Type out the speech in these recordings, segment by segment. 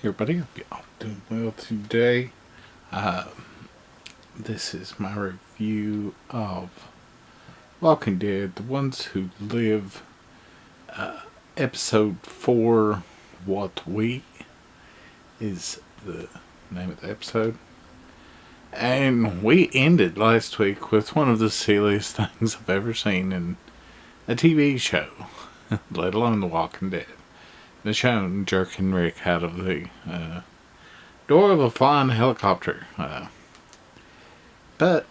Everybody, hope y'all doing well today. Uh, this is my review of Walking Dead: The Ones Who Live, episode 4. What We is the name of the episode. And we ended last week with one of the silliest things I've ever seen in a TV show, let alone The Walking Dead. Michonne jerking Rick out of the door of a flying helicopter. But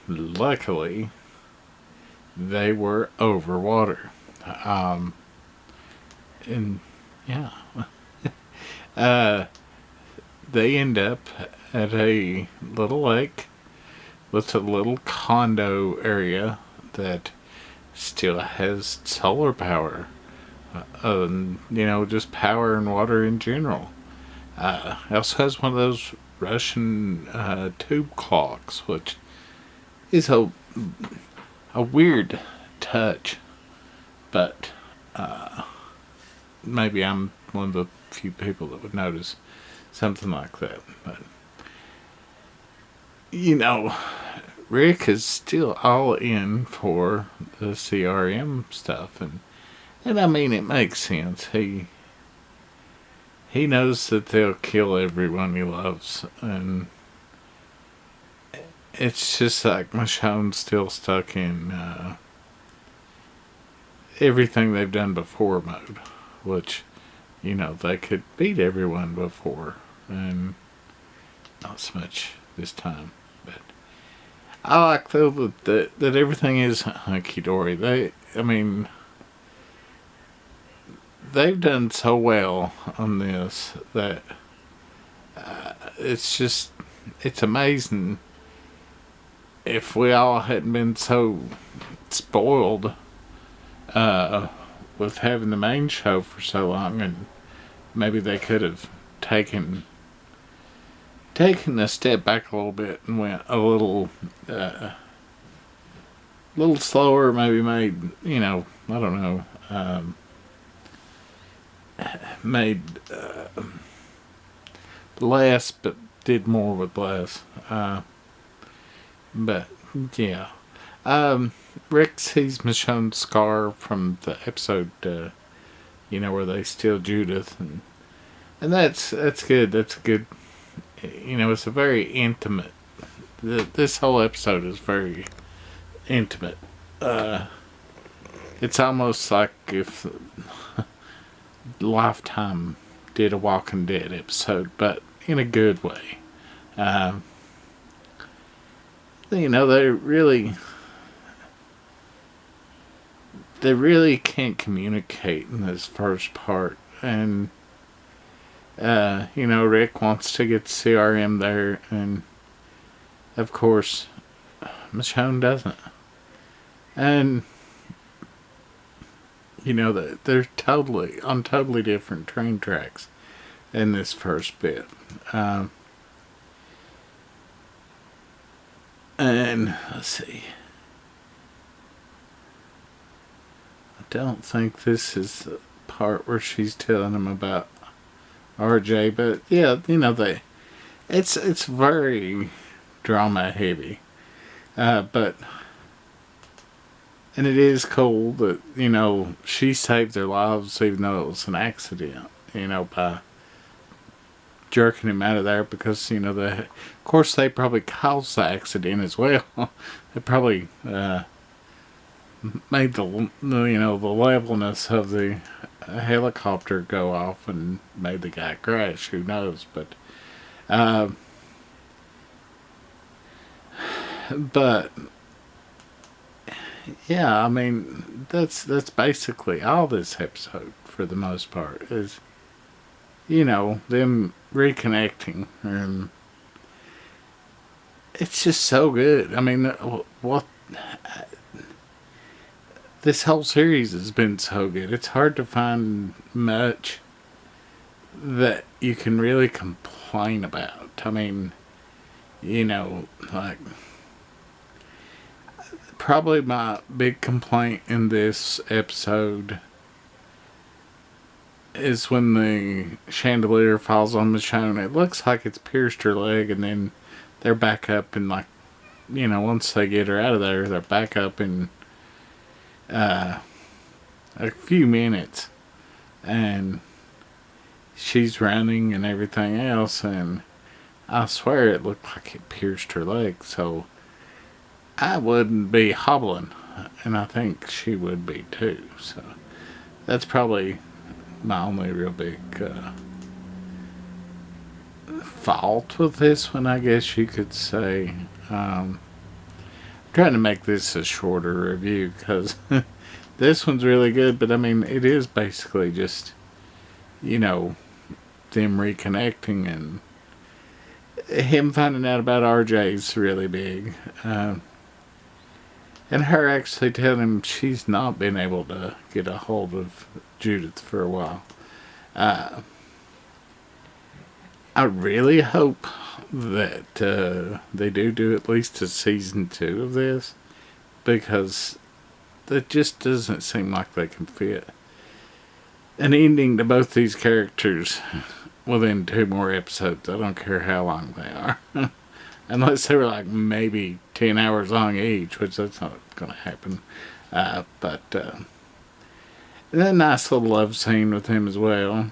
luckily, they were over water. And yeah, they end up at a little lake with a little condo area that still has solar power. Just power and water in general. It also has one of those Russian tube clocks, which is a weird touch, but maybe I'm one of the few people that would notice something like that. But Rick is still all in for the CRM stuff, and I mean, it makes sense. He knows that they'll kill everyone he loves, and it's just like Michonne's still stuck in everything they've done before mode, which, they could beat everyone before, and not so much this time. But I like, though, that everything is hunky-dory. They've done so well on this that it's amazing. If we all hadn't been so spoiled with having the main show for so long, and maybe they could have taken a step back a little bit and went a little slower, maybe made, I don't know, made less but did more with less. But yeah, Rick sees Michonne's scar from the episode where they steal Judith, and that's good. That's good. It's a very intimate, this whole episode is very intimate. It's almost like if Lifetime did a Walking Dead episode, but in a good way. They really can't communicate in this first part, and Rick wants to get CRM there, and of course Michonne doesn't, and they're totally on totally different train tracks in this first bit. And let's see. I don't think this is the part where she's telling him about RJ, but yeah, it's very drama heavy. But and it is cool that, she saved their lives even though it was an accident, by jerking him out of there, because, of course they probably caused the accident as well. They probably made the levelness of the helicopter go off and made the guy crash. Who knows? But yeah, I mean, that's basically all this episode for the most part is, them reconnecting, and it's just so good. I mean, what this whole series has been so good. It's hard to find much that you can really complain about. I mean, like, probably my big complaint in this episode is when the chandelier falls on Michonne. It looks like it's pierced her leg, and then they're back up, and like, once they get her out of there, they're back up in a few minutes, and she's running and everything else, and I swear it looked like it pierced her leg, so I wouldn't be hobbling, and I think she would be too, so that's probably my only real big fault with this one, I guess you could say. Trying to make this a shorter review because this one's really good, but I mean, it is basically just, them reconnecting and him finding out about RJ's really big. And her actually telling him she's not been able to get a hold of Judith for a while. I really hope that they do at least a season 2 of this, because it just doesn't seem like they can fit an ending to both these characters within 2 more episodes. I don't care how long they are. Unless they were like maybe 10 hours long each, which that's not going to happen. But a nice little love scene with him as well.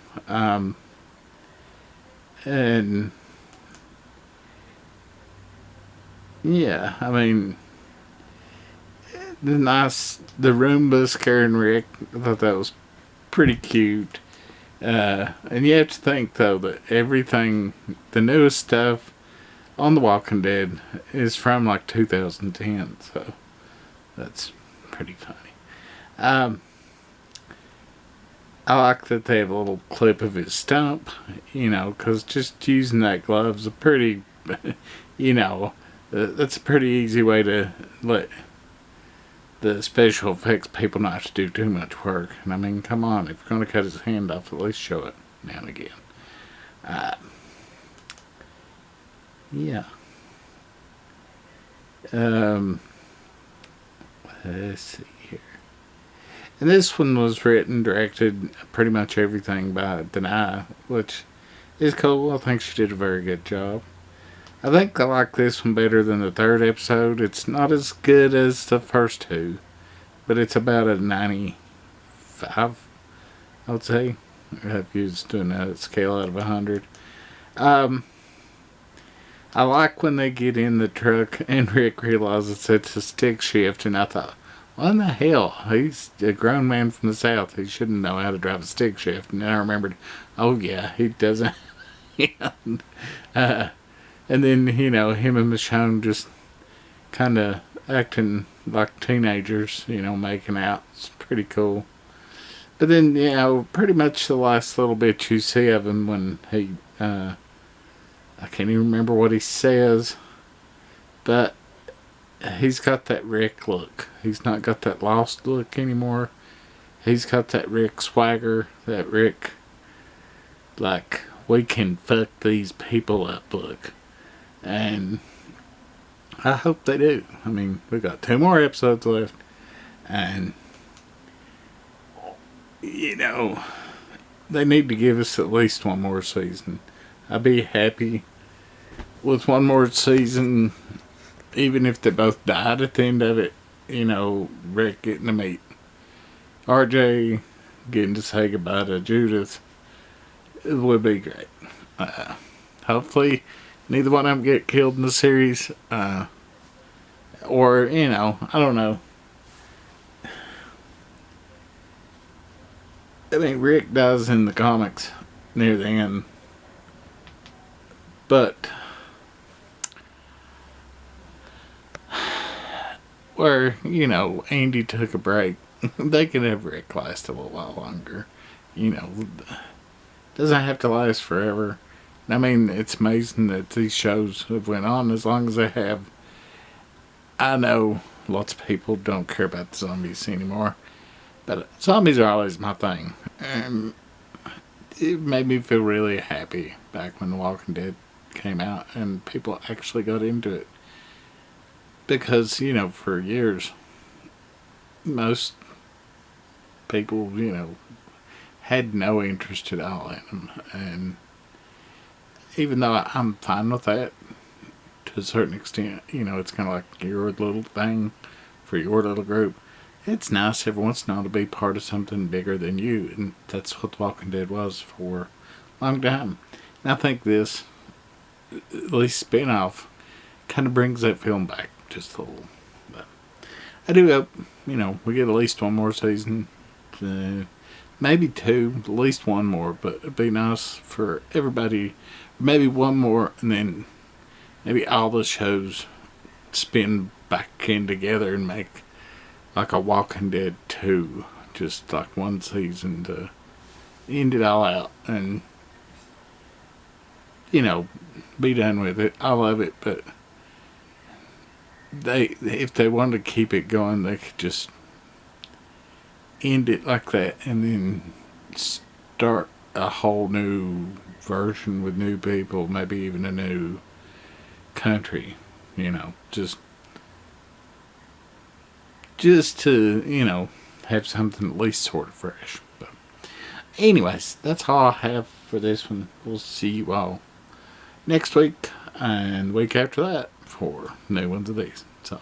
And yeah, I mean, the Roomba scaring Rick, I thought that was pretty cute. And you have to think, though, that everything, the newest stuff on The Walking Dead is from like 2010, so that's pretty funny. I like that they have a little clip of his stump, because just using that glove's a pretty, that's a pretty easy way to let the special effects people not to do too much work. And I mean, come on, if you're going to cut his hand off, at least show it now and again. Yeah. Let's see here. And this one was written, directed, pretty much everything by Denai, which is cool. I think she did a very good job. I think I like this one better than the 3rd episode. It's not as good as the first 2, but it's about a 95, I would say, if you was doing a scale out of 100. I like when they get in the truck and Rick realizes it's a stick shift, and I thought, what in the hell? He's a grown man from the South. He shouldn't know how to drive a stick shift. And then I remembered, oh yeah, he doesn't. And then, him and Michonne just kind of acting like teenagers, making out. It's pretty cool. But then, pretty much the last little bit you see of him when he, I can't even remember what he says, but he's got that Rick look. He's not got that lost look anymore. He's got that Rick swagger, that Rick, like, we can fuck these people up look. And I hope they do. I mean, we got 2 more episodes left, and they need to give us at least 1 more season. I'd be happy with 1 more season, even if they both died at the end of it. Rick getting to meet RJ, getting to say goodbye to Judith. It would be great. Hopefully neither one of them get killed in the series. Or, I don't know. I mean, Rick dies in the comics near the end. But where, Andy took a break, they could have Rick last a little while longer. Doesn't have to last forever. I mean, it's amazing that these shows have went on as long as they have. I know lots of people don't care about the zombies anymore, but zombies are always my thing. And it made me feel really happy back when The Walking Dead came out and people actually got into it. Because, for years, most people, had no interest at all in them. And even though I'm fine with that to a certain extent, you know, it's kind of like your little thing for your little group. It's nice every once in a while to be part of something bigger than you, and that's what The Walking Dead was for a long time. And I think this, at least spin-off, kind of brings that film back just a little. But I do hope, you know, we get at least one more season. Maybe two, at least one more, but it'd be nice for everybody. Maybe one more, and then maybe all the shows spin back in together and make like a Walking Dead 2. Just like one season to end it all out and, you know, be done with it. I love it, but if they wanted to keep it going, they could just end it like that and then start a whole new version with new people, maybe even a new country, you know, just to, you know, have something at least sort of fresh. But anyways, that's all I have for this one. We'll see you all next week and the week after that for new ones of these. So